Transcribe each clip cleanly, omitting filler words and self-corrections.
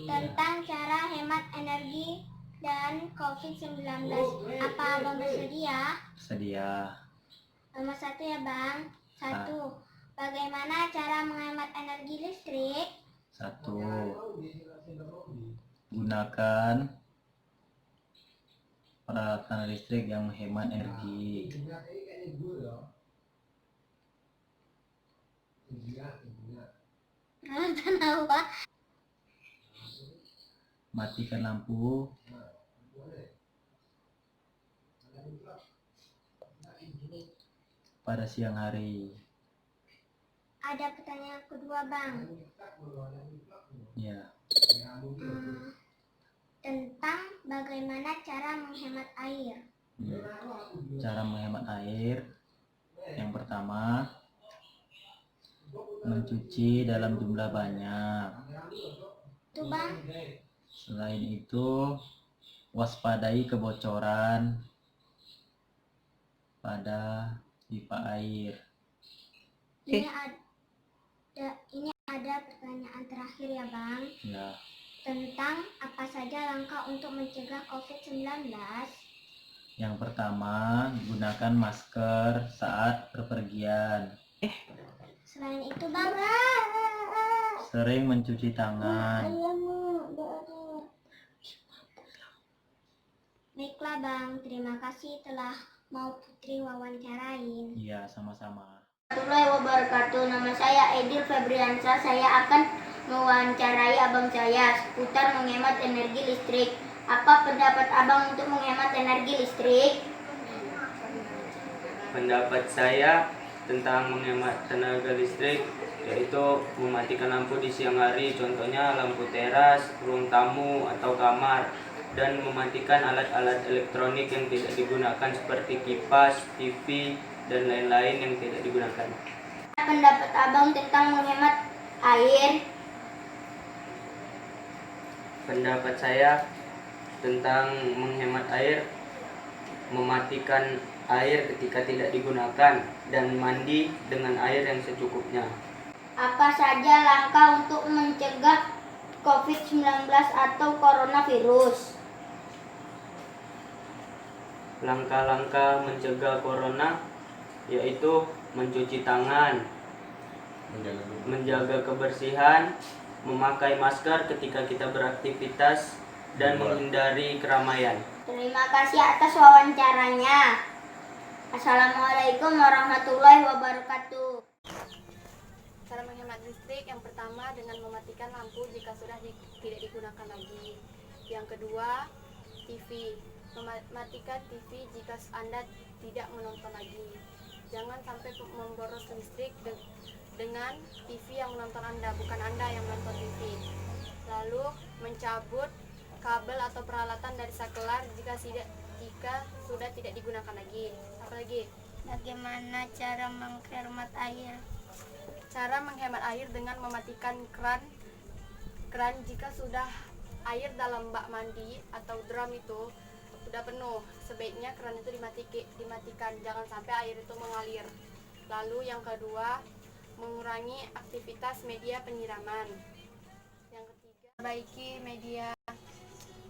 tentang cara hemat energi dan COVID-19. Apa abang bersedia? Sedia. Nomor 1 ya bang. 1. Bagaimana cara menghemat energi listrik? 1. Gunakan peralatan listrik yang menghemat energi. Peralatan apa? Matikan lampu pada siang hari. Ada pertanyaan kedua bang. Ya. Tentang bagaimana cara menghemat air. Cara menghemat air, yang pertama, mencuci dalam jumlah banyak. Itu bang. Selain itu, waspadai kebocoran pada pipa air. Ini ada pertanyaan terakhir ya bang. Ya. Tentang apa saja langkah untuk mencegah COVID-19. Yang pertama, gunakan masker saat bepergian. Selain itu bang, Sering mencuci tangan. Baiklah bang, terima kasih telah mau Putri wawancarain. Iya, sama-sama. Warahmatullahi wabarakatuh. Nama saya Edil Febriansa. Saya akan mewawancarai abang saya seputar menghemat energi listrik. Apa pendapat abang untuk menghemat energi listrik? Pendapat saya tentang menghemat tenaga listrik yaitu mematikan lampu di siang hari, contohnya lampu teras, ruang tamu atau kamar, dan mematikan alat-alat elektronik yang tidak digunakan seperti kipas, TV, dan lain-lain yang tidak digunakan. Pendapat abang tentang menghemat air? Pendapat saya tentang menghemat air, mematikan air ketika tidak digunakan, dan mandi dengan air yang secukupnya. Apa saja langkah untuk mencegah COVID-19 atau coronavirus? Langkah-langkah mencegah corona yaitu mencuci tangan, menjaga kebersihan, memakai masker ketika kita beraktivitas, dan menghindari keramaian. Terima kasih atas wawancaranya. Assalamualaikum warahmatullahi wabarakatuh. Cara menghemat listrik yang pertama dengan mematikan lampu jika sudah tidak digunakan lagi. Yang kedua, TV. Mematikan TV jika Anda tidak menonton lagi. Jangan sampai memboros listrik dengan TV yang menonton Anda, bukan Anda yang menonton TV. Lalu mencabut kabel atau peralatan dari saklar jika sudah tidak digunakan lagi. Apalagi? Bagaimana cara menghemat air? Cara menghemat air dengan mematikan keran jika sudah air dalam bak mandi atau drum itu sudah penuh. Sebaiknya keran itu dimatikan, jangan sampai air itu mengalir. Lalu yang kedua, mengurangi aktivitas media penyiraman. Yang ketiga,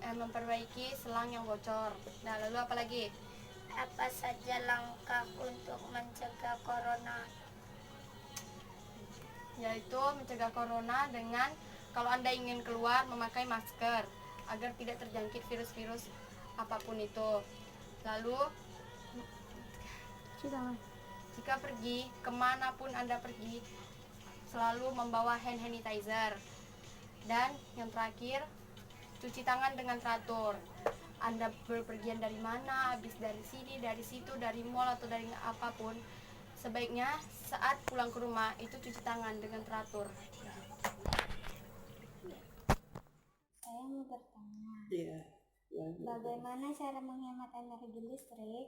memperbaiki selang yang bocor. Nah, lalu apa lagi? Apa saja langkah untuk mencegah corona? Yaitu mencegah corona dengan kalau Anda ingin keluar memakai masker agar tidak terjangkit virus-virus apapun itu. Lalu jika pergi kemanapun Anda pergi, selalu membawa hand sanitizer. Dan yang terakhir, cuci tangan dengan teratur. Anda berpergian dari mana, habis dari sini, dari situ, dari mall atau dari apapun, sebaiknya saat pulang ke rumah itu cuci tangan dengan teratur. Saya mau bertanya. Iya. Bagaimana cara menghemat energi listrik?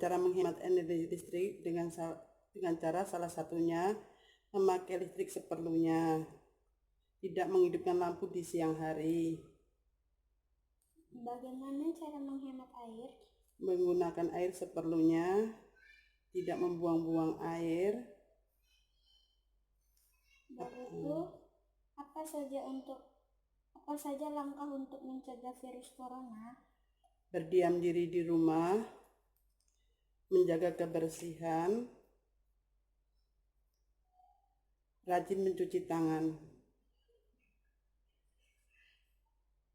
Cara menghemat energi listrik dengan cara salah satunya memakai listrik seperlunya, tidak menghidupkan lampu di siang hari. Bagaimana cara menghemat air? Menggunakan air seperlunya, tidak membuang-buang air. Baru itu, apa saja untuk Apa saja langkah untuk mencegah virus corona? Berdiam diri di rumah, menjaga kebersihan, rajin mencuci tangan.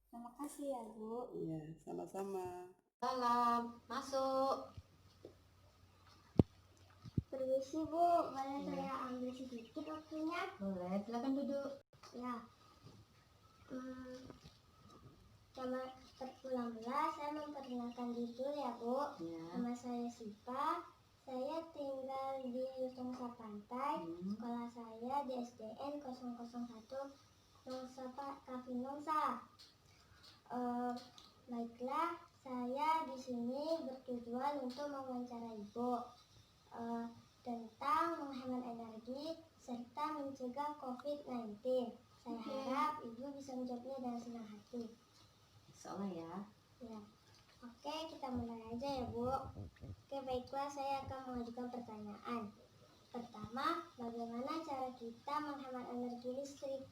Terima kasih ya, Bu. Ya, sama-sama. Salam, masuk. Permisi, Bu. Boleh saya ambil sedikit waktunya? Boleh, silakan duduk. Ya. Pertama, saya memperkenalkan diri dulu ya, Bu. Ya. Nama saya Sipa. Saya tinggal di Nusantara Pantai. Sekolah saya di SDN 001 Nongsa Kafin Nongsa. Baiklah, saya di sini bertujuan untuk mewawancarai Ibu tentang menghemat energi serta mencegah COVID-19. Saya harap Ibu bisa menjawabnya dengan senang hati. Insyaallah ya. Ya. Oke, kita mulai aja ya, Bu. Oke, baiklah, saya akan mengajukan pertanyaan. Pertama, bagaimana cara kita menghemat energi listrik?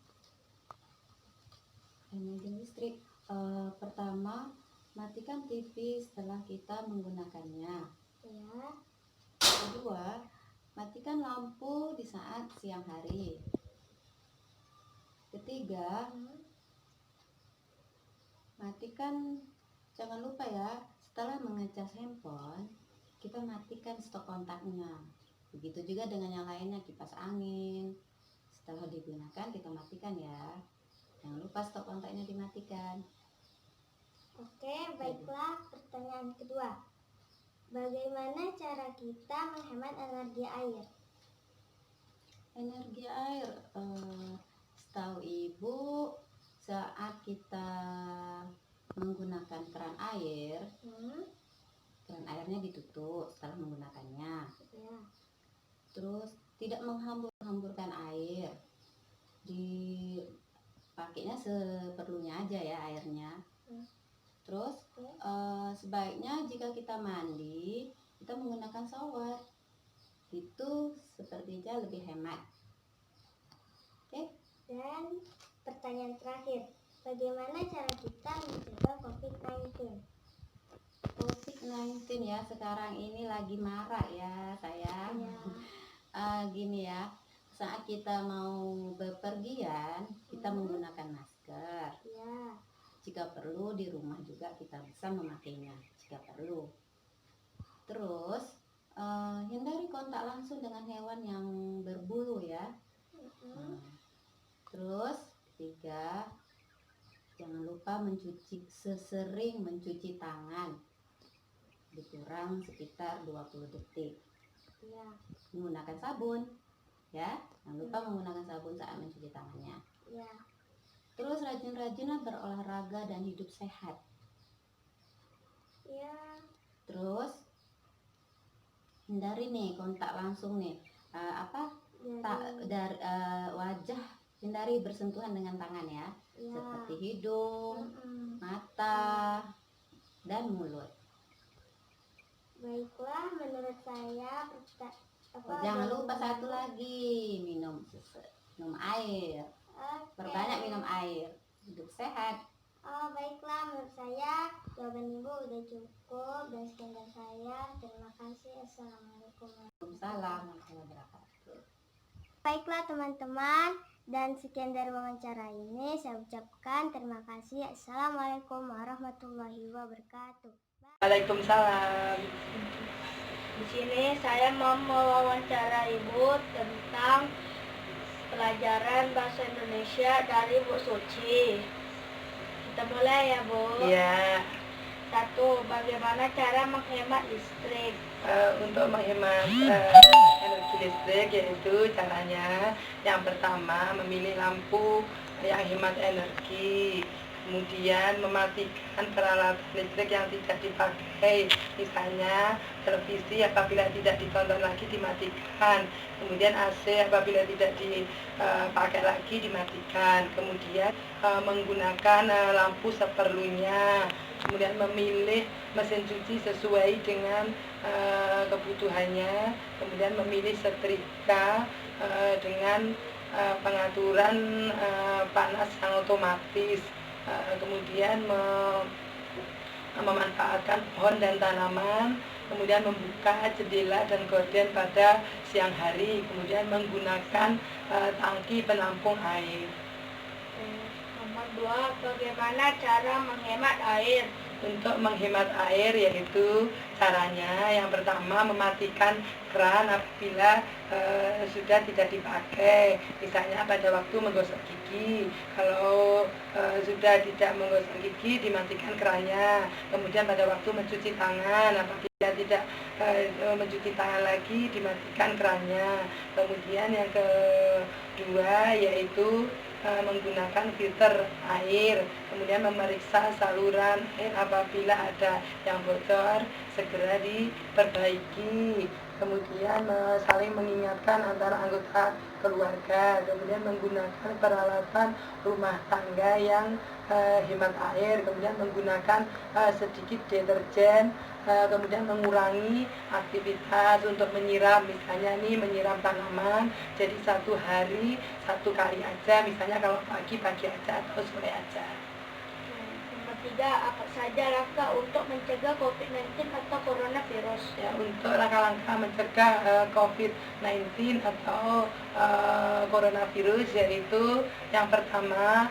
Energi listrik. Pertama, matikan TV setelah kita menggunakannya. Ya. Kedua, matikan lampu di saat siang hari. Ketiga, matikan, jangan lupa ya, setelah mengecas handphone, kita matikan stop kontaknya. Begitu juga dengan yang lainnya, kipas angin. Setelah digunakan, kita matikan ya. Jangan lupa stop kontaknya dimatikan. Oke, baiklah, pertanyaan kedua. Bagaimana cara kita menghemat energi air? Energi air, setahu Ibu, saat kita menggunakan keran air, keran airnya ditutup setelah menggunakannya. Ya. Terus tidak menghambur-hamburkan air, dipakainya seperlunya aja ya airnya. Terus sebaiknya jika kita mandi, kita menggunakan shower, itu sepertinya lebih hemat. Oke. Dan pertanyaan terakhir, bagaimana cara kita mencegah COVID-19? COVID-19 ya, sekarang ini lagi marak ya sayang. Ya. Gini ya, saat kita mau bepergian, kita menggunakan masker. Ya. Jika perlu di rumah juga kita bisa memakainya jika perlu. Terus hindari kontak langsung dengan hewan yang berbulu ya. Terus ketiga, jangan lupa sesering mencuci tangan, dikurang sekitar 20 detik. Ya. Menggunakan sabun ya, jangan lupa menggunakan sabun saat mencuci tangannya. Ya. Terus rajin-rajinlah berolahraga dan hidup sehat. Ya. Terus hindari nih kontak langsung nih, dari wajah, hindari bersentuhan dengan tangan ya, seperti hidung, mata, dan mulut. Baiklah, menurut saya Jangan lupa satu lagi, minum air. Perbanyak minum air, hidup sehat. Baiklah, menurut saya jawaban Ibu udah cukup dan sekian dari saya. Terima kasih. Assalamualaikum warahmatullahi wabarakatuh. Baiklah teman-teman, dan sekian dari wawancara ini saya ucapkan terima kasih. Assalamualaikum warahmatullahi wabarakatuh. Waalaikumsalam. Di sini saya mau mewawancara Ibu tentang pelajaran bahasa Indonesia dari Bu Suci. Kita mulai ya, Bu. Ya, 1. Bagaimana cara menghemat listrik? untuk menghemat energi listrik, yaitu caranya yang pertama memilih lampu yang hemat energi, kemudian mematikan peralatan listrik yang tidak dipakai, misalnya televisi apabila tidak ditonton lagi dimatikan, kemudian AC apabila tidak dipakai lagi dimatikan, kemudian menggunakan lampu seperlunya, kemudian memilih mesin cuci sesuai dengan kebutuhannya, kemudian memilih setrika dengan pengaturan panas yang otomatis, kemudian memanfaatkan pohon dan tanaman, kemudian membuka jendela dan gorden pada siang hari, kemudian menggunakan tangki penampung air. Nomor 2, bagaimana cara menghemat air? Untuk menghemat air yaitu caranya yang pertama mematikan keran apabila sudah tidak dipakai, misalnya pada waktu menggosok gigi. Kalau sudah tidak menggosok gigi dimatikan kerannya. Kemudian pada waktu mencuci tangan apabila tidak mencuci tangan lagi dimatikan kerannya. Kemudian yang kedua yaitu menggunakan filter air, kemudian memeriksa saluran air apabila ada yang bocor segera diperbaiki, kemudian saling mengingatkan antara anggota keluarga, kemudian menggunakan peralatan rumah tangga yang hemat air, kemudian menggunakan sedikit deterjen, kemudian mengurangi aktivitas untuk menyiram, misalnya nih menyiram tanaman jadi satu hari satu kali aja, misalnya kalau pagi aja atau sore aja. Nomor 3, apa saja langkah untuk mencegah COVID-19 atau coronavirus? Ya, untuk langkah-langkah mencegah COVID-19 atau coronavirus yaitu yang pertama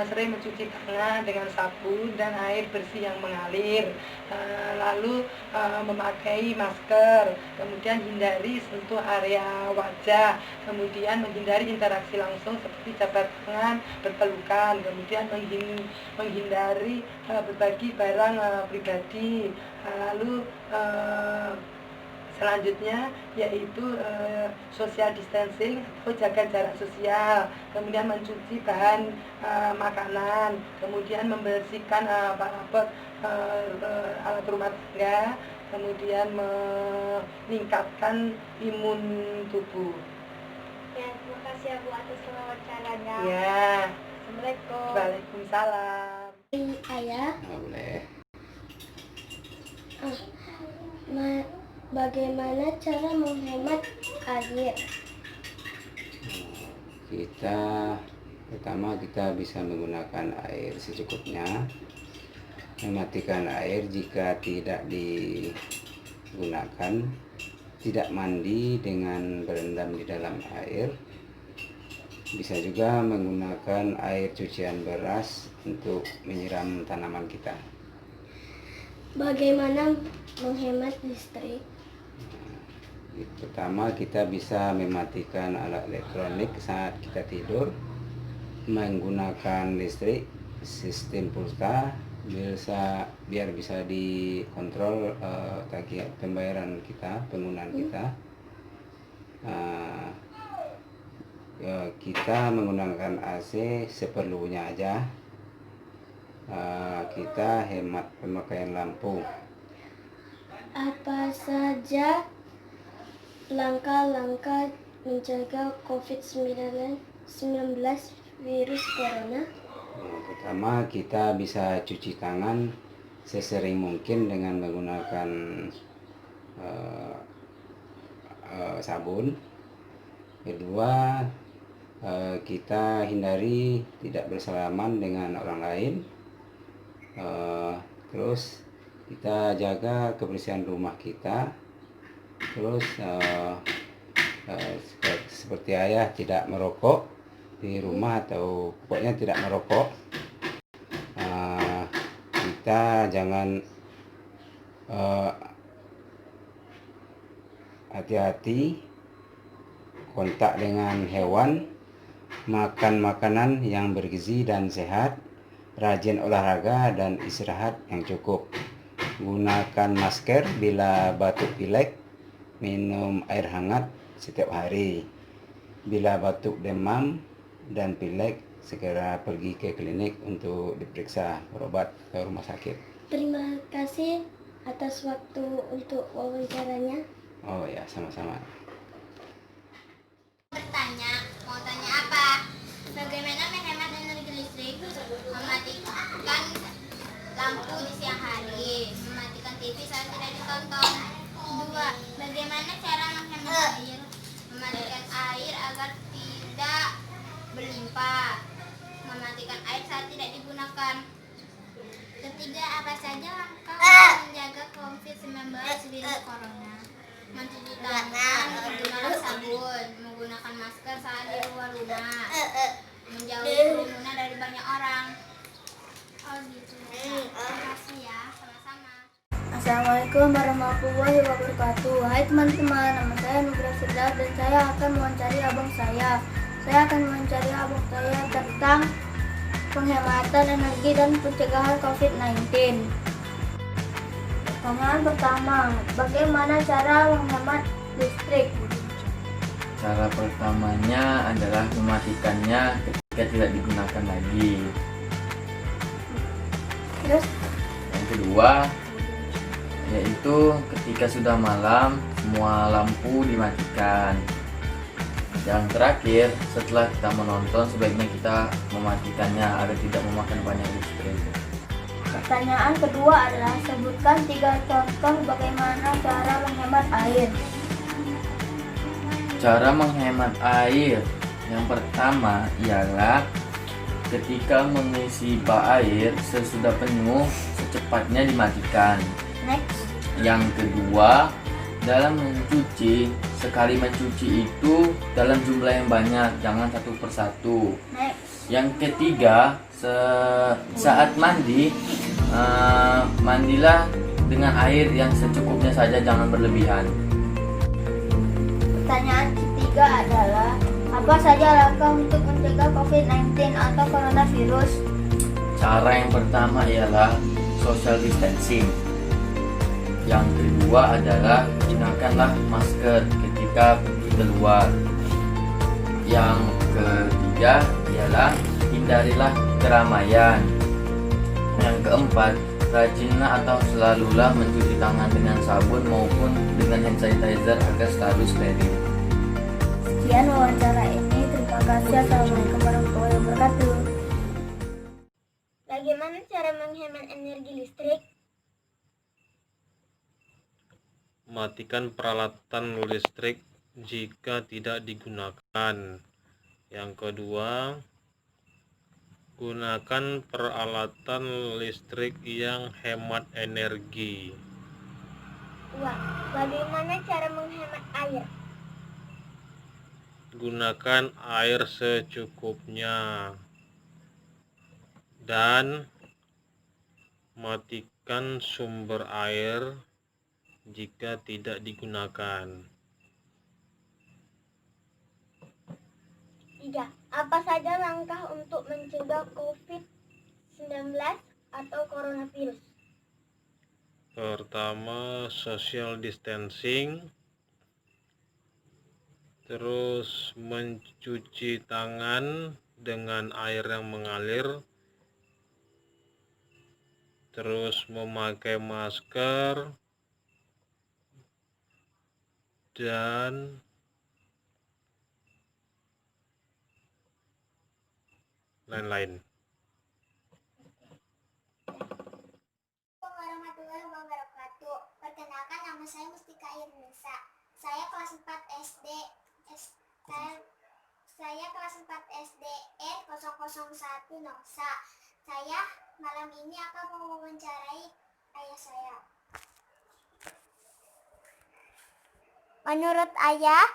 sering mencuci tangan dengan sabun dan air bersih yang mengalir, lalu memakai masker, kemudian hindari sentuh area wajah, kemudian menghindari interaksi langsung seperti jabat tangan, berpelukan, kemudian menghindari berbagi barang pribadi, lalu selanjutnya yaitu social distancing atau jaga jarak sosial, kemudian mencuci bahan makanan, kemudian membersihkan perabot alat rumah tangga, kemudian meningkatkan imun tubuh. Ya, terima kasih ya Bu atas wawancaranya. Ya, Assalamualaikum. Waalaikumsalam. Ayah, Boleh. bagaimana cara menghemat air? Pertama kita bisa menggunakan air secukupnya, mematikan air jika tidak digunakan, tidak mandi dengan berendam di dalam air. Bisa juga menggunakan air cucian beras untuk menyiram tanaman kita. Bagaimana menghemat listrik? Pertama kita bisa mematikan alat elektronik saat kita tidur, menggunakan listrik sistem pulsa biar bisa dikontrol tagihan pembayaran kita, penggunaan kita. Kita menggunakan AC seperlunya aja. Kita hemat pemakaian lampu. Apa saja langkah-langkah mencegah COVID-19 virus corona? Pertama kita bisa cuci tangan sesering mungkin dengan menggunakan sabun. Kedua, kita hindari tidak bersalaman dengan orang lain. Terus kita jaga kebersihan rumah kita. Terus seperti ayah tidak merokok di rumah atau pokoknya tidak merokok. Kita jangan hati-hati kontak dengan hewan, makan makanan yang bergizi dan sehat, rajin olahraga dan istirahat yang cukup, gunakan masker bila batuk pilek, minum air hangat setiap hari, bila batuk demam dan pilek segera pergi ke klinik untuk diperiksa, berobat ke rumah sakit. Terima kasih atas waktu untuk wawancaranya. Oh ya, sama-sama. Mau tanya apa? Bagaimana menghemat energi listrik? Mematikan lampu di siang hari, mematikan TV saat tidak ditonton. 2. Bagaimana cara menghemat air? Mematikan air agar tidak berlimpah. mematikan air saat tidak digunakan. Ketiga, apa saja langkah untuk menjaga COVID-19 virus corona? Mencuci tangan, menggunakan sabun, menggunakan masker saat di luar rumah, menjauhi kerumunan dari banyak orang. Oh gitu. Terima kasih ya, sama-sama. Assalamualaikum warahmatullahi wabarakatuh. Hai teman-teman, nama saya Nugra Firdaus dan saya akan mewawancari abang saya. Saya akan mewawancari abang saya tentang penghematan energi dan pencegahan COVID-19. Pertanyaan pertama, bagaimana cara menghemat listrik? Cara pertamanya adalah mematikannya ketika tidak digunakan lagi. Terus, Yang kedua, yaitu ketika sudah malam, semua lampu dimatikan. Yang terakhir, setelah kita menonton, sebaiknya kita mematikannya agar tidak memakan banyak listrik. pertanyaan kedua adalah sebutkan 3 contoh bagaimana cara menghemat air. Cara menghemat air yang pertama ialah ketika mengisi bak air sesudah penuh, secepatnya dimatikan. Next, Yang kedua, dalam mencuci, sekali mencuci itu dalam jumlah yang banyak, jangan satu persatu. next, Yang ketiga, saat mandi, mandilah dengan air yang secukupnya saja, jangan berlebihan. pertanyaan ketiga adalah apa saja langkah untuk mencegah COVID-19 atau coronavirus? Cara yang pertama ialah social distancing. Yang kedua adalah gunakanlah masker ketika pergi keluar. Yang ketiga ialah hindarilah keramaian. Yang keempat, rajinlah atau selalulah mencuci tangan dengan sabun maupun dengan hand sanitizer agar selalu steril. Sekian wawancara ini. Terima kasih. Assalamualaikum warahmatullahi wabarakatuh. Bagaimana cara menghemat energi listrik? Matikan peralatan listrik jika tidak digunakan. Yang kedua, gunakan peralatan listrik yang hemat energi. Bagaimana cara menghemat air? Gunakan air secukupnya. Dan matikan sumber air jika tidak digunakan. 3. Apa saja langkah untuk mencegah COVID-19 atau coronavirus? Pertama, social distancing. Terus mencuci tangan dengan air yang mengalir. Terus memakai masker dan lain-lain. Warahmatullahi wabarakatuh. Perkenalkan, nama saya Mustika Irnisa. Saya kelas 4 SD. Saya kelas 4 SD R001 Noksa. Saya malam ini akan mewawancarai ayah saya. Menurut ayah,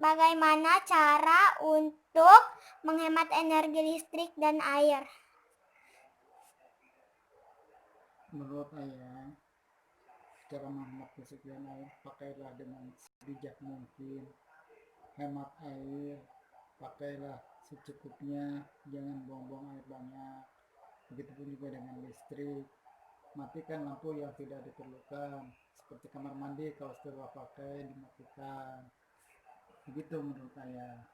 bagaimana cara untuk menghemat energi listrik dan air? Menurut ayah, cara menghemat listrik dan air, pakailah dengan sebijak mungkin. Hemat air, pakailah secukupnya, jangan buang-buang air banyak. Begitupun juga dengan listrik. Matikan lampu yang tidak diperlukan, seperti kamar mandi kalau sudah pakai dimatikan. Begitu menurut saya.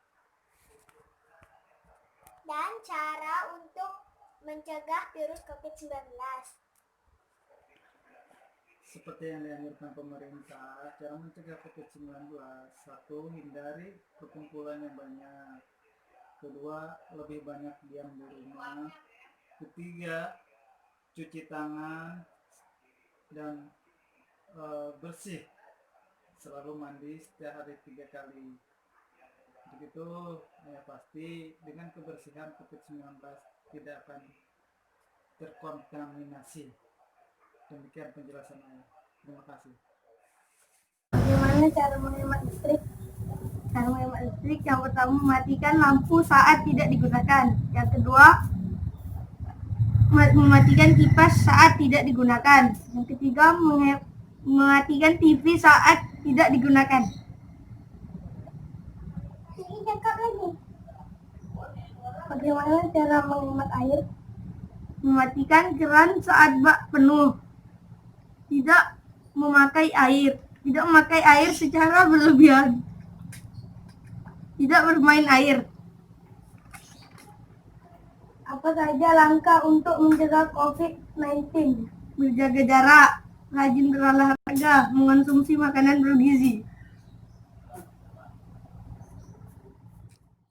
Dan cara untuk mencegah virus COVID-19. Seperti yang dianjurkan pemerintah, cara mencegah COVID-19, 1. Hindari perkumpulan yang banyak. 2. Lebih banyak diam di rumah. 3. Cuci tangan dan bersih. Selalu mandi setiap hari 3 kali. Begitu ya pasti dengan kebersihan COVID-19 tidak akan terkontaminasi. Demikian penjelasan saya. Terima kasih. Bagaimana cara menghemat listrik? Cara menghemat listrik yang pertama mematikan lampu saat tidak digunakan. Yang kedua mematikan kipas saat tidak digunakan. Yang ketiga mematikan TV saat tidak digunakan. Bagaimana cara menghemat air? Mematikan keran saat bak penuh. Tidak memakai air secara berlebihan. Tidak bermain air. Apa saja langkah untuk mencegah COVID-19? Menjaga jarak, rajin berolahraga, mengonsumsi makanan bergizi.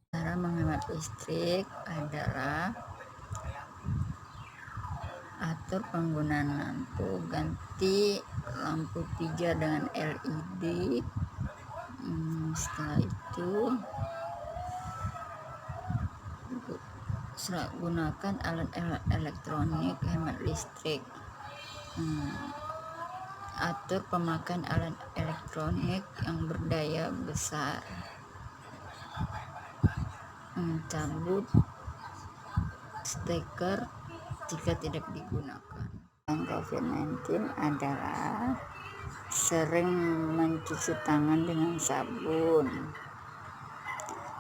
Cara menghemat listrik adalah atur penggunaan lampu, ganti lampu pijar dengan LED. Setelah itu gunakan alat elektronik hemat listrik. Atur pemakaian alat elektronik yang berdaya besar. Cabut steker jika tidak digunakan. COVID-19 adalah sering mencuci tangan dengan sabun,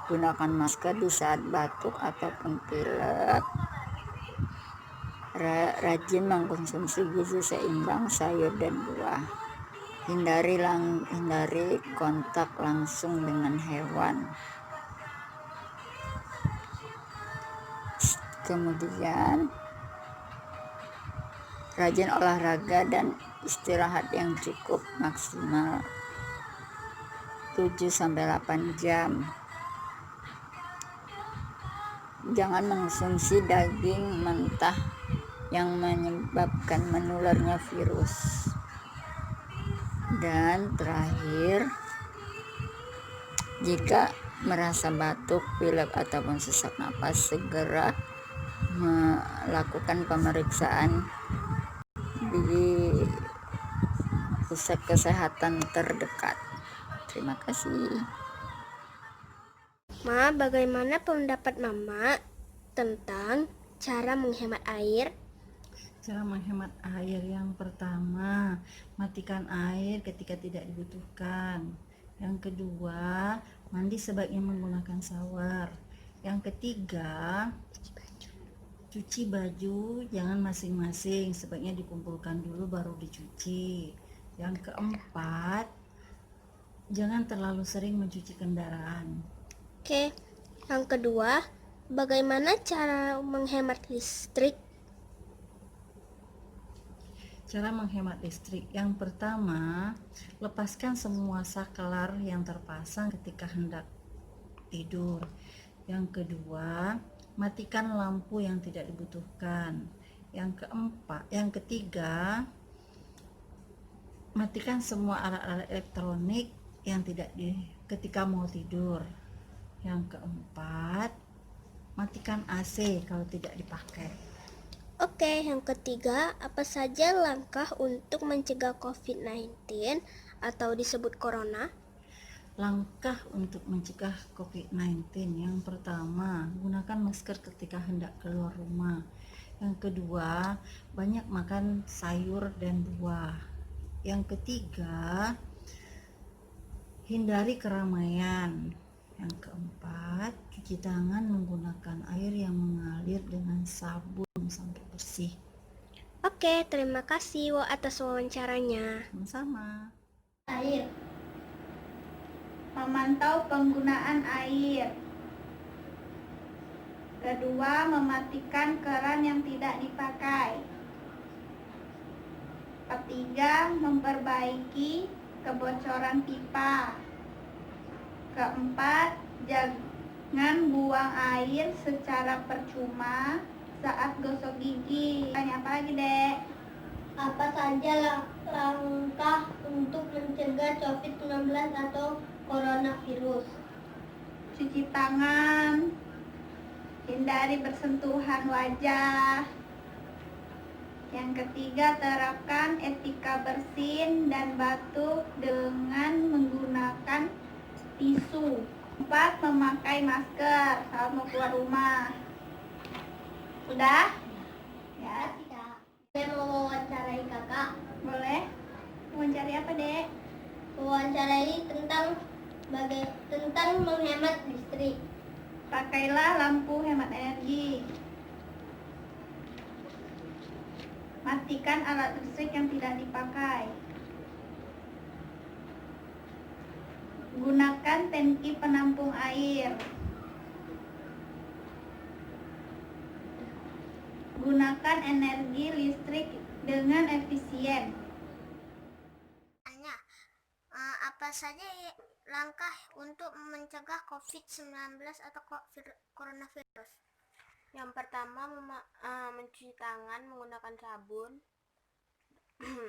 gunakan masker di saat batuk ataupun pilek, rajin mengkonsumsi gizi seimbang, sayur dan buah, hindari kontak langsung dengan hewan. Kemudian rajin olahraga dan istirahat yang cukup, maksimal 7-8 jam. Jangan mengonsumsi daging mentah yang menyebabkan menularnya virus. Dan terakhir, jika merasa batuk, pilek ataupun sesak napas, segera melakukan pemeriksaan di pusat kesehatan terdekat. Terima kasih. Ma, bagaimana pendapat Mama tentang cara menghemat air? Cara menghemat air yang pertama, matikan air ketika tidak dibutuhkan. Yang kedua, mandi sebaiknya menggunakan shower. Yang ketiga, cuci baju jangan masing-masing, sebaiknya dikumpulkan dulu baru dicuci. Yang keempat, jangan terlalu sering mencuci kendaraan. Oke, yang kedua, bagaimana cara menghemat listrik? Cara menghemat listrik yang pertama, lepaskan semua saklar yang terpasang ketika hendak tidur. Yang kedua, matikan lampu yang tidak dibutuhkan. Yang ketiga, matikan semua alat-alat elektronik yang tidak ketika mau tidur. Yang keempat, matikan AC kalau tidak dipakai. Oke, yang ketiga, apa saja langkah untuk mencegah COVID-19 atau disebut corona? Langkah untuk mencegah COVID-19 yang pertama, gunakan masker ketika hendak keluar rumah. Yang kedua, banyak makan sayur dan buah. Yang ketiga, hindari keramaian. Yang keempat, cuci tangan menggunakan air yang mengalir dengan sabun sampai bersih. Oke, terima kasih atas wawancaranya. Sama-sama. Air. Memantau penggunaan air. Kedua, mematikan keran yang tidak dipakai. Ketiga, memperbaiki kebocoran pipa. Keempat, jangan buang air secara percuma saat gosok gigi. Tanya apa lagi, Dek? Apa saja langkah untuk mencegah COVID-19 atau coronavirus? cuci tangan, hindari bersentuhan wajah. Yang ketiga, terapkan etika bersin dan batuk dengan menggunakan tisu. 4. Memakai masker saat mau keluar rumah. Udah? Ya. Saya mau wawancarai kakak. Boleh? Wawancari apa, Dek? Wawancarai tentang menghemat listrik. Pakailah lampu hemat energi. Matikan alat listrik yang tidak dipakai. Gunakan tangki penampung air. Gunakan energi listrik dengan efisien. Apa saja langkah untuk mencegah COVID-19 atau coronavirus? Yang pertama, mencuci tangan menggunakan sabun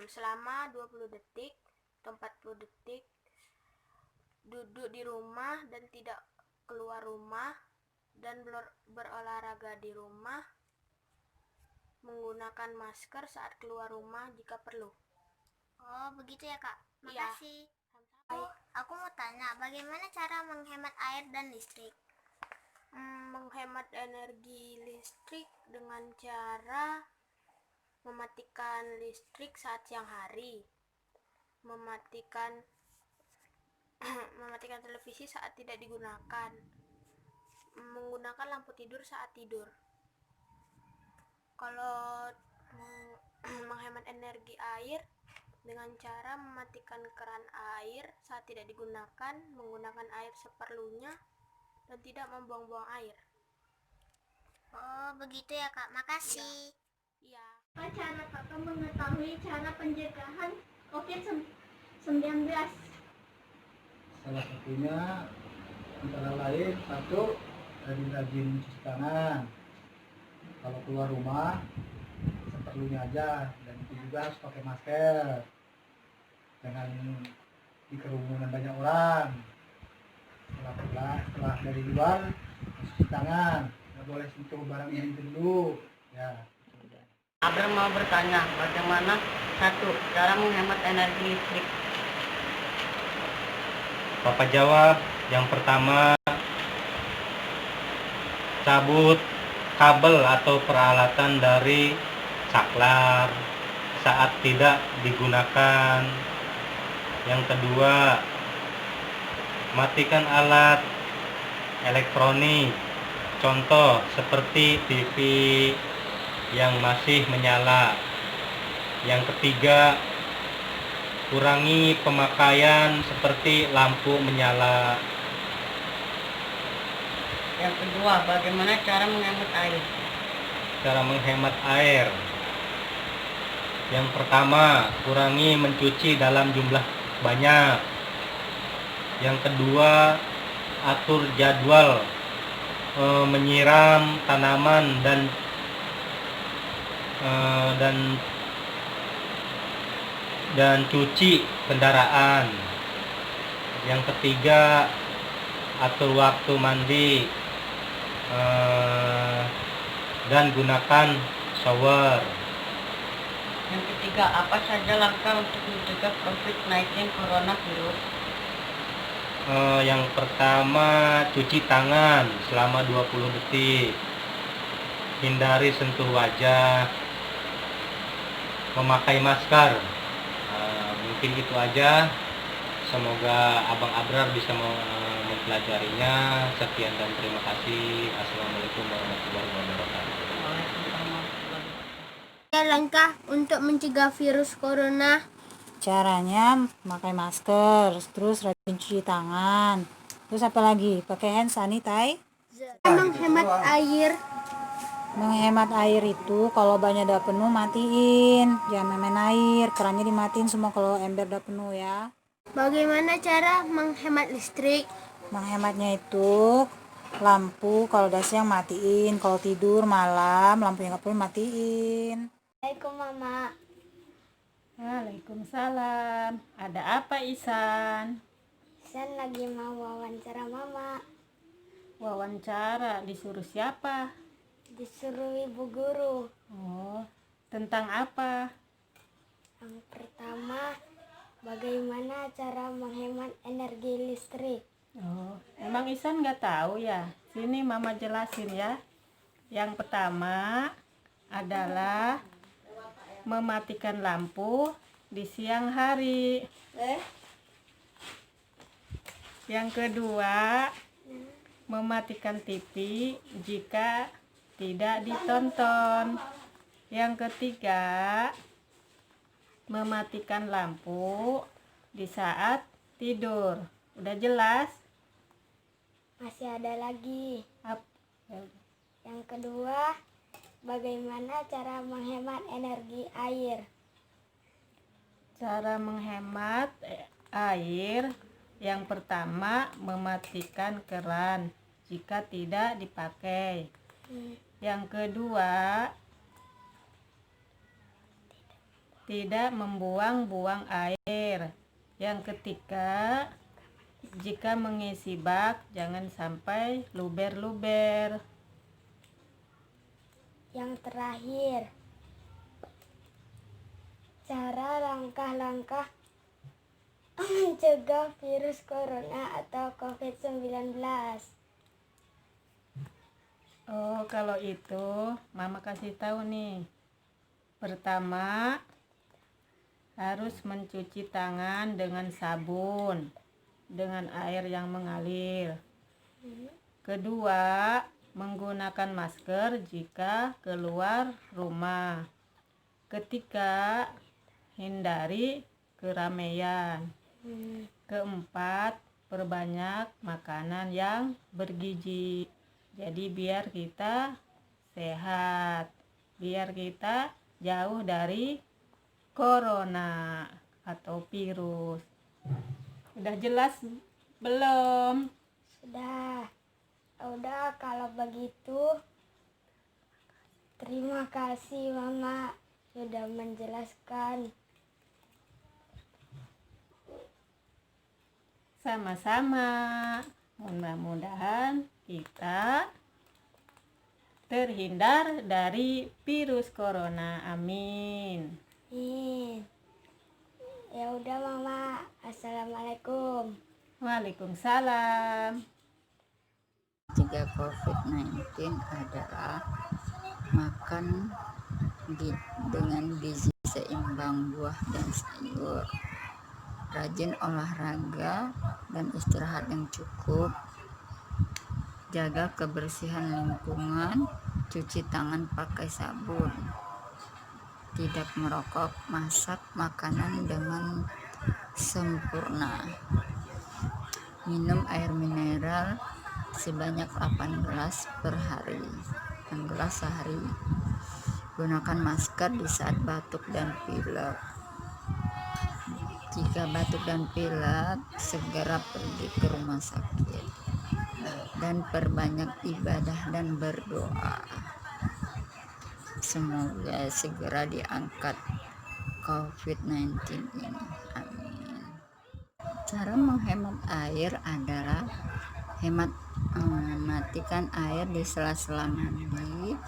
selama 20 detik atau 40 detik. Duduk di rumah dan tidak keluar rumah, dan berolahraga di rumah. Menggunakan masker saat keluar rumah jika perlu. Oh, begitu ya, Kak. Iya. Makasih. Aku mau tanya, bagaimana cara menghemat air dan listrik? Menghemat energi listrik dengan cara mematikan listrik saat siang hari, mematikan televisi saat tidak digunakan, menggunakan lampu tidur saat tidur. Kalau menghemat energi air dengan cara mematikan keran air saat tidak digunakan, menggunakan air seperlunya, dan tidak membuang-buang air. Oh, begitu ya, Kak. Makasih. Iya. Apa cara kakak mengetahui cara pencegahan COVID-19? Salah satunya antara lain, 1. Rajin-rajin cuci tangan. Kalau keluar rumah seperlunya aja, dan itu juga harus pakai masker. Jangan di kerumunan banyak orang. Setelah dari luar harus cuci tangan, nggak boleh sentuh barang ini dulu. Ya. Abang mau bertanya, bagaimana 1. cara menghemat energi listrik? Papa jawab. Yang pertama, cabut kabel atau peralatan dari saklar saat tidak digunakan. Yang kedua, matikan alat elektronik, contoh seperti TV yang masih menyala. Yang ketiga, kurangi pemakaian seperti lampu menyala. Yang kedua, bagaimana cara menghemat air? Cara menghemat air. Yang pertama, kurangi mencuci dalam jumlah banyak. Yang kedua, atur jadwal menyiram tanaman dan cuci kendaraan. Yang ketiga, atur waktu mandi dan gunakan shower. Yang ketiga, apa saja langkah untuk mencegah COVID-19 coronavirus? Yang pertama, cuci tangan selama 20 detik. Hindari sentuh wajah. Memakai masker. Mungkin itu aja. Semoga Abang Abrar bisa mempelajarinya. Sekian dan terima kasih. Assalamualaikum warahmatullahi wabarakatuh. Langkah untuk mencegah virus corona. Caranya pakai masker, terus rajin cuci tangan. Terus apa lagi? Pakai hand sanitizer. Menghemat air. Menghemat air itu kalau banyak udah penuh matiin. Jangan main air, kerannya dimatiin semua kalau ember udah penuh ya. Bagaimana cara menghemat listrik? Menghematnya itu lampu kalau udah siang matiin, kalau tidur malam lampu yang nggak perlu matiin. Assalamualaikum, Mama. Waalaikumsalam. Ada apa, Isan? Isan lagi mau wawancara Mama. Wawancara disuruh siapa? Disuruh ibu guru. Oh, tentang apa? Yang pertama, bagaimana cara menghemat energi listrik. Oh, emang Isan nggak tahu ya? Sini Mama jelasin ya. Yang pertama adalah mematikan lampu di siang hari. Yang kedua, mematikan TV jika tidak ditonton. Yang ketiga, mematikan lampu di saat tidur. Udah jelas? Masih ada lagi. Yang kedua, bagaimana cara menghemat energi air. Cara menghemat air, yang pertama mematikan keran jika tidak dipakai. Yang kedua, tidak membuang-buang air. Yang ketiga, jika mengisi bak jangan sampai luber-luber. Yang terakhir, cara langkah-langkah mencegah virus corona atau COVID-19. Oh, kalau itu Mama kasih tahu nih. Pertama, harus mencuci tangan dengan sabun dengan air yang mengalir. Kedua, menggunakan masker jika keluar rumah. Ketiga, hindari keramaian. Keempat, perbanyak makanan yang bergizi. Jadi biar kita sehat, biar kita jauh dari corona atau virus. Udah jelas belum? Sudah. Udah, kalau begitu terima kasih Mama sudah menjelaskan. Sama-sama. Mudah-mudahan kita terhindar dari virus corona. Amin. Ya udah Mama. Assalamualaikum. Waalaikumsalam. Jika COVID-19 adalah makan dengan gizi seimbang, buah dan sayur, rajin olahraga dan istirahat yang cukup, jaga kebersihan lingkungan, cuci tangan pakai sabun, tidak merokok, masak makanan dengan sempurna, minum air mineral sebanyak 8 gelas per hari, 6 gelas sehari, gunakan masker di saat batuk dan pilek. Jika batuk dan pilek, segera pergi ke rumah sakit dan perbanyak ibadah dan berdoa. Semoga segera diangkat COVID-19 ini. Amin. Cara menghemat air adalah mematikan air di sela-sela mandi,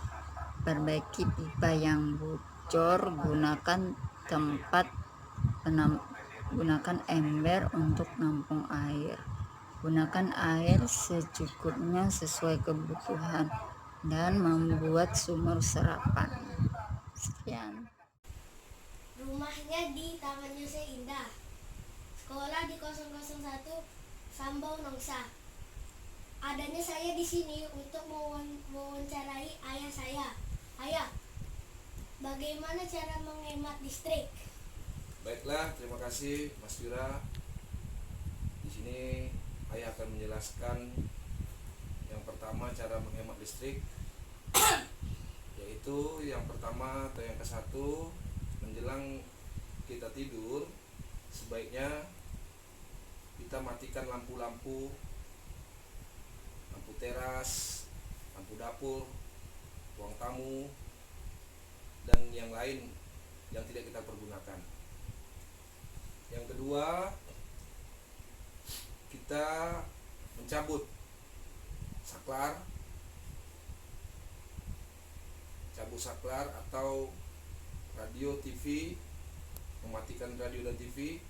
perbaiki pipa yang bocor, gunakan ember untuk nampung air. Gunakan air secukupnya sesuai kebutuhan dan membuat sumur serapan. Sekian. Rumahnya di Taman Yose Indah. Sekolah di 001 Sambau Nongsa. Adanya saya di sini untuk mewawancarai ayah saya. Ayah, bagaimana cara menghemat listrik? Baiklah, terima kasih Mas Yura. Di sini Ayah akan menjelaskan yang pertama cara menghemat listrik, yaitu yang pertama atau yang ke-1, menjelang kita tidur sebaiknya kita matikan lampu-lampu teras, lampu dapur, ruang tamu, dan yang lain yang tidak kita pergunakan. Yang kedua, kita mencabut saklar, cabut saklar atau radio TV, mematikan radio dan TV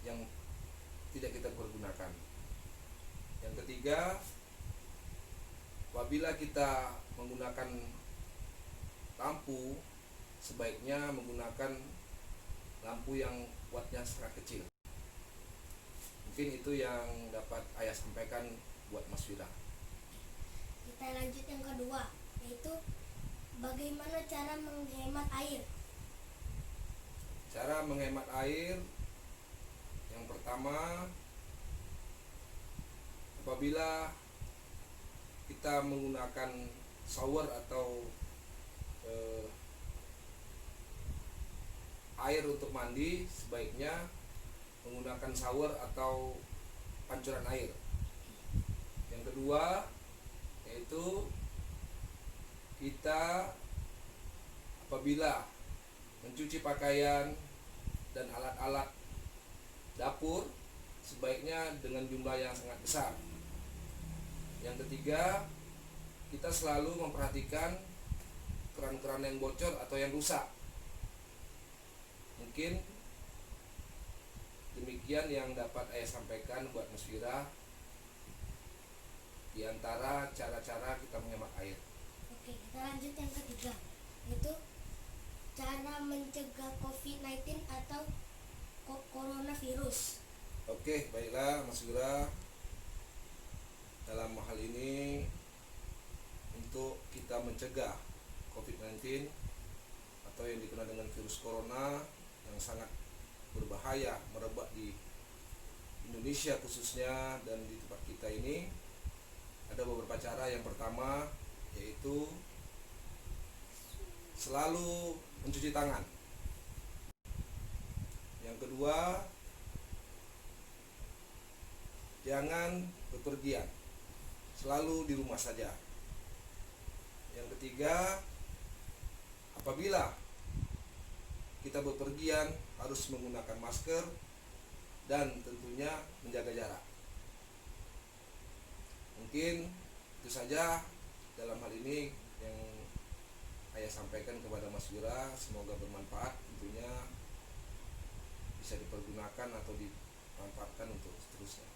yang tidak kita pergunakan. Yang ketiga, apabila kita menggunakan lampu, sebaiknya menggunakan lampu yang wattnya sangat kecil. Mungkin itu yang dapat ayah sampaikan buat Mas Wira. Kita lanjut yang kedua, yaitu bagaimana cara menghemat air. Cara menghemat air yang pertama, apabila kita menggunakan shower atau air untuk mandi, sebaiknya menggunakan shower atau pancuran air. Yang kedua, yaitu kita apabila mencuci pakaian dan alat-alat dapur, sebaiknya dengan jumlah yang sangat besar. Yang ketiga, kita selalu memperhatikan keran-keran yang bocor atau yang rusak. Mungkin demikian yang dapat ayah sampaikan buat Mas Wira di antara cara-cara kita menghemat air. Oke, kita lanjut yang ketiga, yaitu cara mencegah COVID-19 atau coronavirus. Oke, baiklah Mas Wira. Dalam hal ini, untuk kita mencegah COVID-19 atau yang dikenal dengan virus corona yang sangat berbahaya merebak di Indonesia khususnya dan di tempat kita ini, ada beberapa cara. Yang pertama yaitu selalu mencuci tangan. Yang kedua, jangan bepergian, selalu di rumah saja. Yang ketiga, apabila kita bepergian harus menggunakan masker dan tentunya menjaga jarak. Mungkin itu saja dalam hal ini yang saya sampaikan kepada Mas Wira. Semoga bermanfaat, tentunya bisa dipergunakan atau dimanfaatkan untuk seterusnya.